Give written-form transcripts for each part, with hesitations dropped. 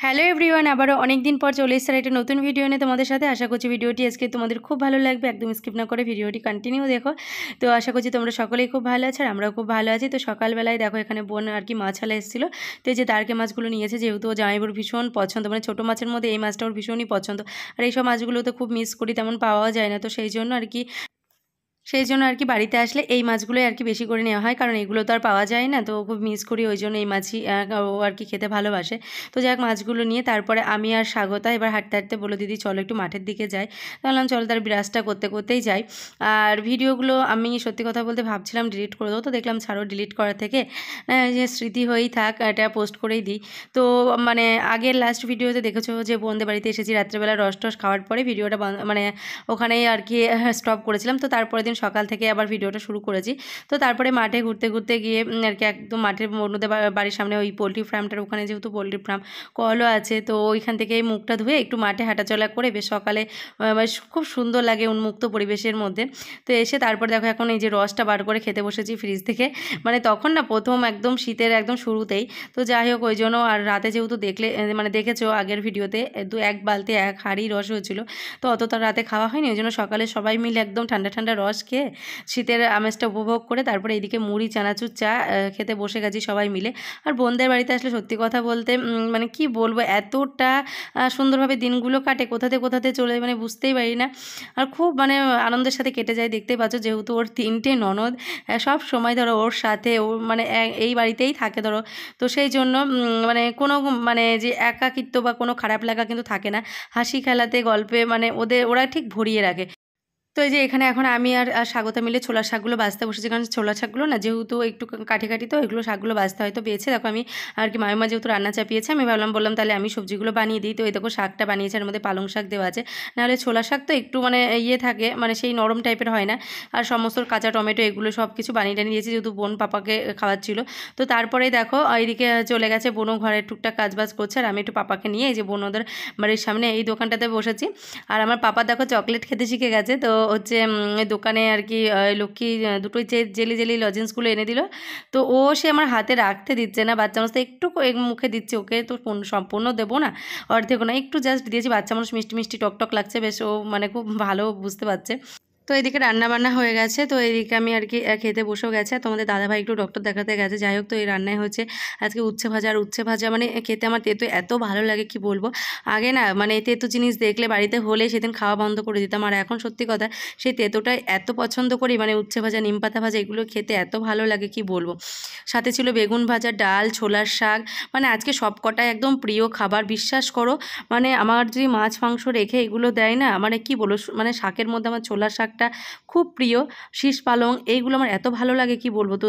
Hello everyone, আবারও অনেক দিন পর চলে এসেছে একটা নতুন ভিডিও নিয়ে তোমাদের সাথে। আশা করছি ভিডিওটি আজকে তোমাদের খুব ভালো লাগবে, একদম স্কিপ না করে ভিডিওটি কন্টিনিউ দেখো। তো আশা করছি তোমরা সকলেই খুব ভালো আছো আর আমরাও খুব ভালো আছি। তো সকালবেলায় দেখো এখানে বোন আর কি মাছ হালা এসেছিলো। তো এই যে দাঁড়কে মাছগুলো নিয়েছে, যেহেতু ও জামাইবুর ভীষণ পছন্দ, মানে ছোটো মাছের মধ্যে এই মাছটা ওর ভীষণই পছন্দ। আর এইসব মাছগুলো তো খুব মিস করি, তেমন পাওয়াও যায় না। তো সেই জন্য আর কি বাড়িতে আসলে এই মাছগুলোই আর কি বেশি করে নেওয়া হয়, কারণ এগুলো তো আর পাওয়া যায় না। তো খুব মিস করি, ওই জন্য এই মাছই ও আর কি খেতে ভালোবাসে। তো যাক, মাছগুলো নিয়ে তারপরে আমি আর স্বাগতা এবার হাঁটতে হাঁটতে বলে, দিদি চলো একটু মাঠের দিকে যাই। বললাম চলো, তার বিরাজটা করতে করতেই যাই। আর ভিডিওগুলো আমি সত্যি কথা বলতে ভাবছিলাম ডিলিট করে দেবো, তো দেখলাম ছাড়ো, ডিলিট করা থেকে যে স্মৃতি হয়েই থাক, এটা পোস্ট করেই দিই। তো মানে আগের লাস্ট ভিডিওতে দেখেছো যে বোনদের বাড়িতে এসেছি, রাত্রেবেলা রস টস খাওয়ার পরে ভিডিওটা মানে ওখানেই আর কি স্টপ করেছিলাম। তো তারপরে দিন সকাল থেকে আবার ভিডিওটা শুরু করেছি। তো তারপরে মাঠে ঘুরতে ঘুরতে গিয়ে আর কি একদম মাঠের মধ্যে বাড়ির সামনে ওই পোলট্রি ফার্মটার ওখানে, যেহেতু পোলট্রি ফার্ম কলও আছে, তো ওইখান থেকে মুখটা ধুয়ে একটু মাঠে হাঁটাচলা করে বেশ সকালে খুব সুন্দর লাগে উন্মুক্ত পরিবেশের মধ্যে। তো এসে তারপর দেখো এখন এই যে রসটা বার করে খেতে বসেছি ফ্রিজ থেকে। মানে তখন না প্রথম একদম শীতের একদম শুরুতেই। তো যাই হোক, ওই জন্য আর রাতে যেহেতু মানে দেখেছো আগের ভিডিওতে এক বালতি এক হাঁড়ি রস হয়েছিল, তো অত তো রাতে খাওয়া হয়নি। ওই জন্য সকালে সবাই মিলে একদম ঠান্ডা ঠান্ডা রস খেয়ে শীতের আমেজটা উপভোগ করে তারপরে এইদিকে মুড়ি চানাচুর চা খেতে বসে গেছি সবাই মিলে। আর বোনদের বাড়িতে আসলে সত্যি কথা বলতে মানে কি বলবো, এতটা সুন্দরভাবে দিনগুলো কাটে, কোথাতে চলে মানে বুঝতেই পারি না। আর খুব মানে আনন্দের সাথে কেটে যায়, দেখতেই পাচ্ছ। যেহেতু ওর 3টে ননদ, সব সময় ধরো ওর সাথে, ও মানে এই বাড়িতেই থাকে ধরো। তো সেই জন্য মানে কোনো মানে যে একাকিত্ব বা কোনো খারাপ লাগা কিন্তু থাকে না। হাসি খেলাতে গল্পে মানে ওরা ঠিক ভরিয়ে রাখে। তো এই যে এখানে এখন আমি আর স্বাগতা মিলে ছোলার শাকগুলো বাছতে বসেছি, কারণ ছোলার শাকগুলো না যেহেতু একটু কাঠি কাঠি, তো এগুলো শাকগুলো বাছতে হয়তো পেয়েছে। দেখো আমি আর কি মামিমা যেহেতু রান্না চাপিয়েছে, আমি বললাম তাহলে আমি সবজিগুলো বানিয়ে দিই। তো এই দেখো শাকটা বানিয়েছে, এর মধ্যে পালং শাক দেওয়া আছে। নাহলে ছোলার শাক তো একটু মানে ইয়ে থাকে, মানে সেই নরম টাইপের হয় না। আর সমস্ত কাঁচা টমেটো এগুলো সব কিছু বানিয়ে টানিয়ে দিয়েছি, যেহেতু বোন পাপাকে খাওয়াচ্ছিল। তো তারপরে দেখো এইদিকে চলে গেছে বোনও ঘরের টুকটাক কাজবাজ করছে, আর আমি একটু পাপাকে নিয়ে এই যে বোন ওদের বাড়ির সামনে এই দোকানটাতে বসেছি। আর আমার পাপা দেখো চকলেট খেতে শিখে গেছে। তো হচ্ছে দোকানে আর কি লক্ষ্মী দুটোই জেলি জেলি লজেন্সগুলো এনে দিল। তো সে আমার হাতে রাখতে দিচ্ছে না, বাচ্চা মানুষ তো একটু মুখে দিচ্ছে, ওকে তো সম্পূর্ণ দেবো না, অর্ধেক না, একটু জাস্ট দিয়েছি। বাচ্চা মানুষ মিষ্টি মিষ্টি টকটক লাগছে বেশ, ও মানে খুব ভালো বুঝতে পারছে। তো এদিকে রান্না বান্না হয়ে গেছে, তো এদিকে আমি আর কি খেতে বসেও গেছে। আর তোমাদের দাদাভাই একটু ডক্টর দেখাতে গেছে। যাই হোক, তো এই রান্নায় হচ্ছে আজকে উচ্ছে ভাজা। আর উচ্ছে ভাজা মানে খেতে আমার তেতো এত ভালো লাগে কি বলবো। আগে না মানে তেতো জিনিস দেখলে বাড়িতে হলে সেদিন খাওয়া বন্ধ করে দিতাম, আর এখন সত্যি কথা সেই তেতোটাই এত পছন্দ করি। মানে উচ্ছে ভাজা, নিম পাতা ভাজা এগুলো খেতে এত ভালো লাগে কি বলবো। সাথে ছিল বেগুন ভাজা, ডাল, ছোলার শাক, মানে আজকে সব কটাই একদম প্রিয় খাবার, বিশ্বাস করো। মানে আমার যদি মাছ মাংস রেখে এগুলো দেয় না, মানে কি বলো, মানে শাকের মধ্যে আমার ছোলার শাকটা খুব প্রিয়। শীষ পালং এইগুলো আমার এত ভালো লাগে কি বলবো। তো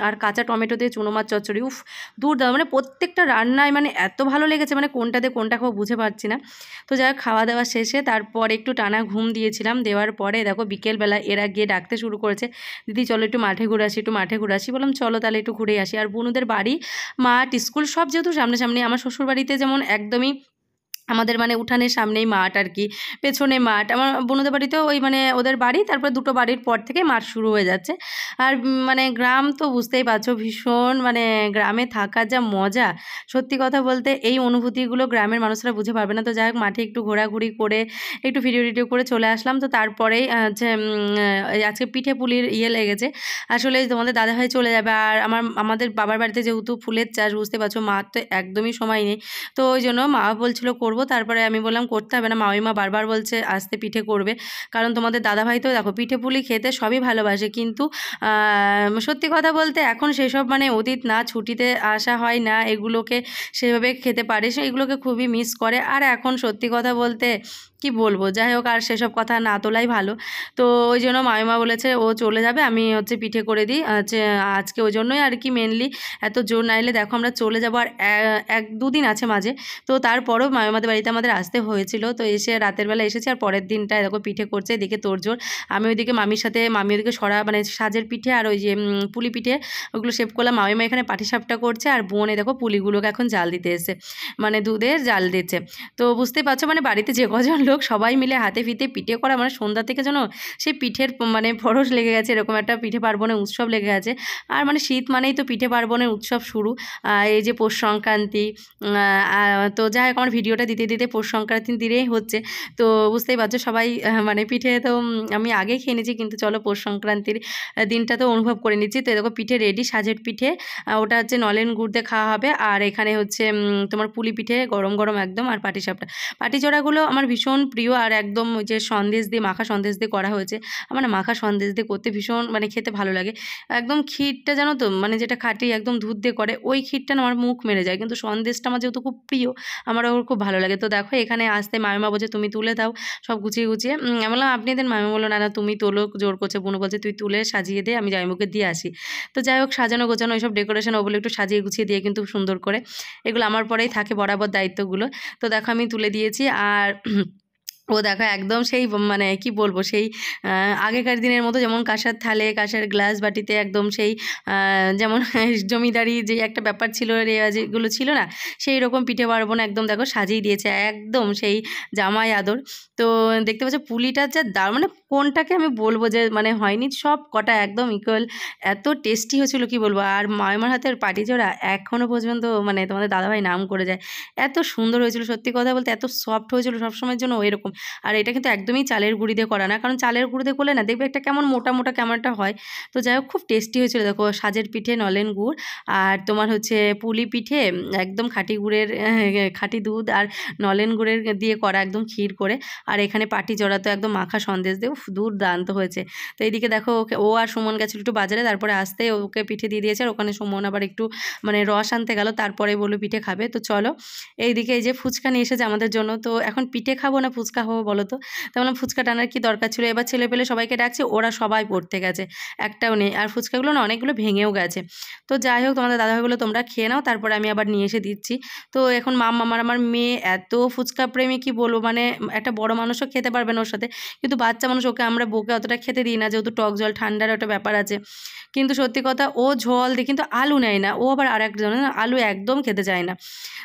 আর কাঁচা টমেটো দিয়ে চুনো মাছ চচ্চড়ি, উফ দুর্দান্ত, মানে প্রত্যেকটা রান্নায় মানে এত ভালো লেগেছে, মানে কোনটাতে কোনটা খাবো বুঝে পারছি না। তো যাই হোক, খাওয়া দাওয়া শেষে তারপর একটু টানা ঘুম দিয়েছিলাম। দেওয়ার পরে দেখো বিকেলবেলা এরা গিয়ে ডাকতে শুরু করেছে, দিদি চলো একটু মাঠে ঘুরে আসি, একটু মাঠে ঘুরে আসি। বললাম চলো তাহলে একটু ঘুরে আসি। আর বোনদের বাড়ি, মাঠ, স্কুল সব যেহেতু সামনাসামনি, আমার শ্বশুর বাড়িতে যেমন একদমই আমাদের মানে উঠানের সামনেই মাঠ আর কি, পেছনে মাঠ। আমার বোনদের বাড়িতেও ওই মানে ওদের বাড়ি, তারপরে দুটো বাড়ির পর থেকে মাঠ শুরু হয়ে যাচ্ছে। আর মানে গ্রাম তো বুঝতেই পারছো, ভীষণ মানে গ্রামে থাকার যা মজা, সত্যি কথা বলতে এই অনুভূতিগুলো গ্রামের মানুষরা বুঝে পারবে না। তো যাই হোক, মাঠে একটু ঘোরাঘুরি করে একটু ভিডিও টিডিও করে চলে আসলাম। তো তারপরেই হচ্ছে আজকে পিঠে পুলির লেগেছে। আসলে তোমাদের দাদাভাই চলে যাবে, আর আমাদের বাবার বাড়িতে যেহেতু ফুলের চাষ, বুঝতে পারছো মার তো একদমই সময় নেই। তো ওই জন্য মা বলছিল করবো, তারপরে আমি বললাম করতে হবে না, মামিমা বারবার বলছে আসতে পিঠে করবে। কারণ তোমাদের দাদাভাই তো দেখো পিঠে পুলি খেতে সবই ভালোবাসে, কিন্তু সত্যি কথা বলতে এখন সেসব মানে অতীত না, ছুটিতে আসা হয় না, এগুলোকে সেভাবে খেতে পারে, এগুলোকে খুবই মিস করে। আর এখন সত্যি কথা বলতে কি বলবো, যাই হোক আর সেসব কথা না তোলাই ভালো। তো ওই জন্য মামিমা বলেছে ও চলে যাবে, আমি হচ্ছে পিঠে করে দিই হচ্ছে আজকে, ওই জন্যই আর কি মেনলি এত জোর নাইলে দেখো আমরা চলে যাবো। আর এক দুদিন আছে মাঝে, তো তারপরও মামিমাদের বাড়িতে আমাদের আসতে হয়েছিল। তো এসে রাতের বেলা এসেছি, আর পরের দিনটায় দেখো পিঠে করছে, এদিকে তোড়জোড়। আমি ওইদিকে মামির সাথে, মামি ওইদিকে মানে সাজের পিঠে আর ওই যে পুলি পিঠে ওগুলো শেপ করলাম। মামিমা এখানে পাটিসাপটা করছে, আর বোন দেখো পুলিগুলোকে এখন জাল দিতে এসে, মানে দুধের জাল দিচ্ছে। তো বুঝতেই পারছো মানে বাড়িতে যে কজন লোক সবাই মিলে হাতে ফিতে পিঠে করা, মানে সন্ধ্যা থেকে যেন সেই পিঠের মানে পরশ লেগে গেছে, এরকম একটা পিঠে পার্বণের উৎসব লেগে গেছে। আর মানে শীত মানেই তো পিঠে পার্বণের উৎসব শুরু। এই যে পৌষ সংক্রান্তি, তো যাই হোক আমার ভিডিওটা দিতে দিতে পৌষ সংক্রান্তির দিনেই হচ্ছে, তো বুঝতেই পারছো সবাই মানে পিঠে তো আমি আগেই খেয়ে নিয়েছি, কিন্তু চলো পৌষ সংক্রান্তির দিনটা তো অনুভব করে নিচ্ছি। তো দেখো পিঠে রেডি, সাজের পিঠে, ওটা হচ্ছে নলেন গুড় দিয়ে খাওয়া হবে। আর এখানে হচ্ছে তোমার পুলি পিঠে গরম গরম একদম, আর পাটিসাপটা। পাটিচোড়াগুলো আমার ভীষণ প্রিয়, আর একদম ওই যে সন্দেশ দিয়ে, মাখা সন্দেশ দিয়ে করা হয়েছে। আমার না মাখা সন্দেশ দিয়ে করতে ভীষণ মানে খেতে ভালো লাগে। একদম ক্ষীরটা জানো তো, মানে যেটা খাঁটি একদম দুধ দিয়ে করে, ওই ক্ষীরটা না আমার মুখ মেরে যায়, কিন্তু সন্দেশটা আমার যেহেতু খুব প্রিয়, আমার ওর খুব ভালো লাগে। তো দেখো এখানে আসতে মামিমা বলছে তুমি তুলে দাও সব গুছিয়ে গুছিয়ে। আমি বললাম আপনি দেন, মামি বললো না না তুমি তোলো, জোর করছে, বোনও বলছে তুই তুলে সাজিয়ে দে, আমি জামাইবাবুকে দিয়ে আসি। তো যাই হোক সাজানো গোছানো এইসব ডেকোরেশন ওগুলো একটু সাজিয়ে গুছিয়ে দিয়ে কিন্তু সুন্দর করে, এগুলো আমার পরেই থাকে বরাবর দায়িত্বগুলো। তো দেখো আমি তুলে দিয়েছি। আর ও দেখো একদম সেই মানে কি বলবো, সেই আগেকার দিনের মতো, যেমন কাঁসার থালে কাঁসার গ্লাস বাটিতে একদম সেই যেমন জমিদারি যে একটা ব্যাপার ছিল, রেওয়াজগুলো ছিল না, সেই রকম পিঠে পার্বণ একদম দেখো সাজিয়ে দিয়েছে একদম সেই জামাই আদর। তো দেখতে পাচ্ছ পুলিটা যা দারুণ, মানে কোনটাকে আমি বলবো যে মানে হয়নি, সব কটা একদম ইকুয়াল, এত টেস্টি হয়েছিল কি বলবো। আর মামিমার হাতের পাটিচোড়া এখনও পর্যন্ত মানে তোমাদের দাদাভাই নাম করে যায়, এত সুন্দর হয়েছিল, সত্যি কথা বলতে এত সফট হয়েছিল সবসময়ের জন্য এরকম। আর এটা কিন্তু একদমই চালের গুঁড়ি দিয়ে করা না, কারণ চালের গুঁড়ি দিয়ে করলে না দেখবে একটা কেমন মোটা মোটা কেমন একটা হয়। তো যাই হোক খুব টেস্টি হয়েছিল। দেখো সাজের পিঠে নলেন গুড়, আর তোমার হচ্ছে পুলি পিঠে একদম খাঁটি গুড়ের খাঁটি দুধ আর নলেন গুড়ের দিয়ে করা একদম ক্ষীর করে। আর এখানে পাটি জড়া তো একদম মাখা সন্দেশ দিয়ে দুর্দান্ত হয়েছে। তো এইদিকে দেখো ওকে, ও আর সুমন গেছিলো একটু বাজারে, তারপরে আসতে ওকে পিঠে দিয়ে দিয়েছে, আর ওখানে সুমন আবার একটু মানে রস আনতে গেল, তারপরে বললো পিঠে খাবে। তো চলো এইদিকে এই যে ফুচকা নিয়ে এসেছে আমাদের জন্য। তো এখন পিঠে খাবো না ফুচকা খাবো বলো তো? তো বললাম ফুচকা টানার কি দরকার ছিল, এবার ছেলে পেলে সবাইকে ডাকছে, ওরা সবাই পড়তে গেছে, একটাও নেই। আর ফুচকাগুলো না অনেকগুলো ভেঙেও গেছে। তো যাই হোক তোমাদের দাদাভাইগুলো তোমরা খেয়ে নাও, তারপরে আমি আবার নিয়ে এসে দিচ্ছি। তো এখন আমার মেয়ে এত ফুচকা প্রেমী কি বলবো, মানে একটা বড় মানুষও খেতে পারবে না ওর সাথে, কিন্তু বাচ্চা মানুষ, ওকে আমরা বকে অতটা খেতে দিই না, যেহেতু টক জল ঠান্ডার একটা ব্যাপার আছে। কিন্তু সত্যি কথা ও ঝোল দিয়ে কিন্তু আলু নেয় না, ও আবার আর একজন আলু একদম খেতে চায় না।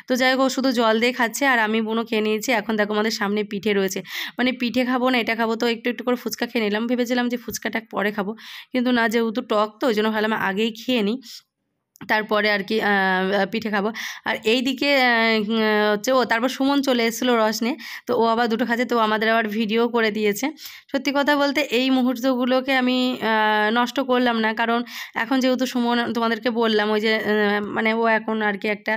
তো যাই হোক ও শুধু জল দিয়ে খাচ্ছে, আর আমি বোনও খেয়ে নিয়েছি। এখন দেখো আমাদের সামনে পিঠে রয়েছে, মানে পিঠে খাবো না এটা খাবো, তো একটু একটু করে ফুচকা খেয়ে নিলাম, ভেবেছিলাম যে ফুচকাটা পরে খাবো, কিন্তু না, যেহেতু টক তো ওই জন্য ভাবলাম আগেই খেয়ে নিই, তারপরে আর কি পিঠে খাবো। আর এইদিকে হচ্ছে ও, তারপর সুমন চলে এসেছিলো রস নিয়ে, তো ও আবার দুটো খাচ্ছে, তো আমাদের আবার ভিডিও করে দিয়েছে। সত্যি কথা বলতে এই মুহূর্তগুলোকে আমি নষ্ট করলাম না, কারণ এখন যেহেতু সুমন তোমাদেরকে বললাম ওই যে মানে ও এখন আর কি একটা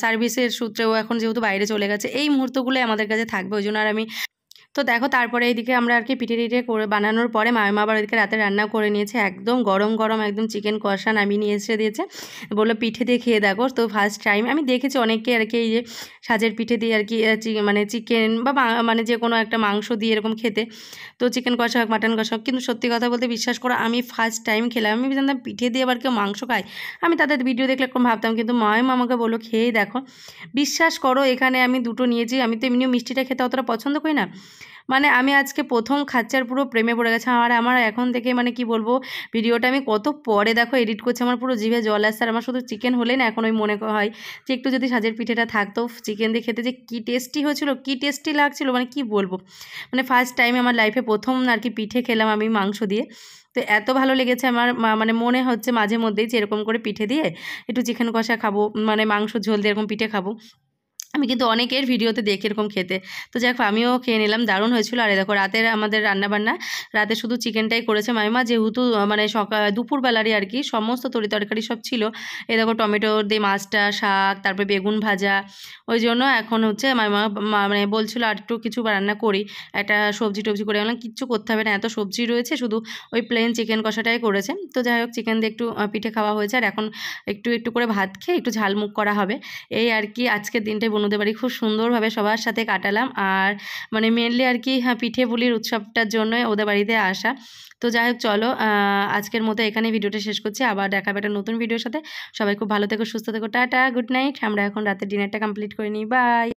সার্ভিসের সূত্রে ও এখন যেহেতু বাইরে চলে গেছে, এই মুহূর্তগুলোই আমাদের কাছে থাকবে, ওই জন্য আর আমি। তো দেখো তারপরে এইদিকে আমরা আর কি পিঠে টিঠে করে বানানোর পরে মামিমা আবার ওইদিকে রাতে রান্না করে নিয়েছে, একদম গরম গরম একদম চিকেন কষা নামিয়ে নিয়ে এসে দিয়েছে, বললো পিঠে দিয়ে খেয়ে দেখো। তো ফার্স্ট টাইম আমি দেখেছি অনেকে আর কি এই যে সাজের পিঠে দিয়ে আর কি মানে চিকেন বা মানে যে কোনো একটা মাংস দিয়ে এরকম খেতে, তো চিকেন কষা হোক মাটন কষা হোক, কিন্তু সত্যি কথা বলতে বিশ্বাস করো আমি ফার্স্ট টাইম খেলাম, আমি জানতাম পিঠে দিয়ে আবার কেউ মাংস খায়, আমি তাদের ভিডিও দেখলে এরকম ভাবতাম, কিন্তু মামিমা আমাকে বললো খেয়েই দেখো। বিশ্বাস করো এখানে আমি দুটো নিয়েছি, আমি তো এমনিও মিষ্টিটা খেতে অতটা পছন্দ করি না, মানে আমি আজকে প্রথম খাচ্ছি আর পুরো প্রেমে পড়ে গেছে। আর আমার এখন থেকে মানে কি বলবো, ভিডিওটা আমি কত পরে দেখো এডিট করছি, আমার পুরো জিভে জল আসছে। আর আমার শুধু চিকেন হলেই না এখন ওই মনে হয় যে একটু যদি সাজের পিঠেটা থাকতো চিকেন দিয়ে খেতে, যে কী টেস্টি হয়েছিল, কী টেস্টি লাগছিল, মানে কি বলবো, মানে ফার্স্ট টাইম আমার লাইফে প্রথম আর কি পিঠে খেলাম আমি মাংস দিয়ে। তো এত ভালো লেগেছে আমার, মানে মনে হচ্ছে মাঝে মধ্যেই যে এরকম করে পিঠে দিয়ে একটু চিকেন কষা খাবো, মানে মাংস ঝোল দিয়ে এরকম পিঠে খাবো। আমি কিন্তু অনেকের ভিডিওতে দেখি এরকম খেতে। তো যাই হোক আমিও খেয়ে নিলাম, দারুণ হয়েছিল। আর দেখো রাতের আমাদের রান্নাবান্না, রাতে শুধু চিকেনটাই করেছে মামিমা, যেহেতু মানে দুপুরবেলারই আর কি সমস্ত তরকারি সব ছিল। এই দেখো টমেটো দিয়ে মাছটা, শাক, তারপরে বেগুন ভাজা, ওই জন্য এখন হচ্ছে মামিমা মানে বলছিল আর একটু কিছু রান্না করি, একটা সবজি টবজি করে, বললাম কিচ্ছু করতে হবে না, এত সবজি রয়েছে, শুধু ওই প্লেন চিকেন কষাটাই করেছে। তো যাই হোক চিকেন দিয়ে একটু পিঠে খাওয়া হয়েছে, আর এখন একটু একটু করে ভাত খেয়ে একটু ঝালমুখ করা হবে। এই আর কি আজকের দিনটাই বনুদের বাড়ি খুব সুন্দরভাবে সবার সাথে কাটালাম। আর মানে মেনলি আর কি হ্যাঁ পিঠে পুলির উৎসবটার জন্যই ওদের বাড়িতে আসা। তো যাই হোক চলো আজকের মতো এখানে ভিডিওটা শেষ করছি, আবার দেখাবে একটা নতুন ভিডিওর সাথে। সবাই খুব ভালো থেকো, সুস্থ থেকো, টাটা, গুড নাইট। আমরা এখন রাতের ডিনারটা কমপ্লিট করে নিই, বাই।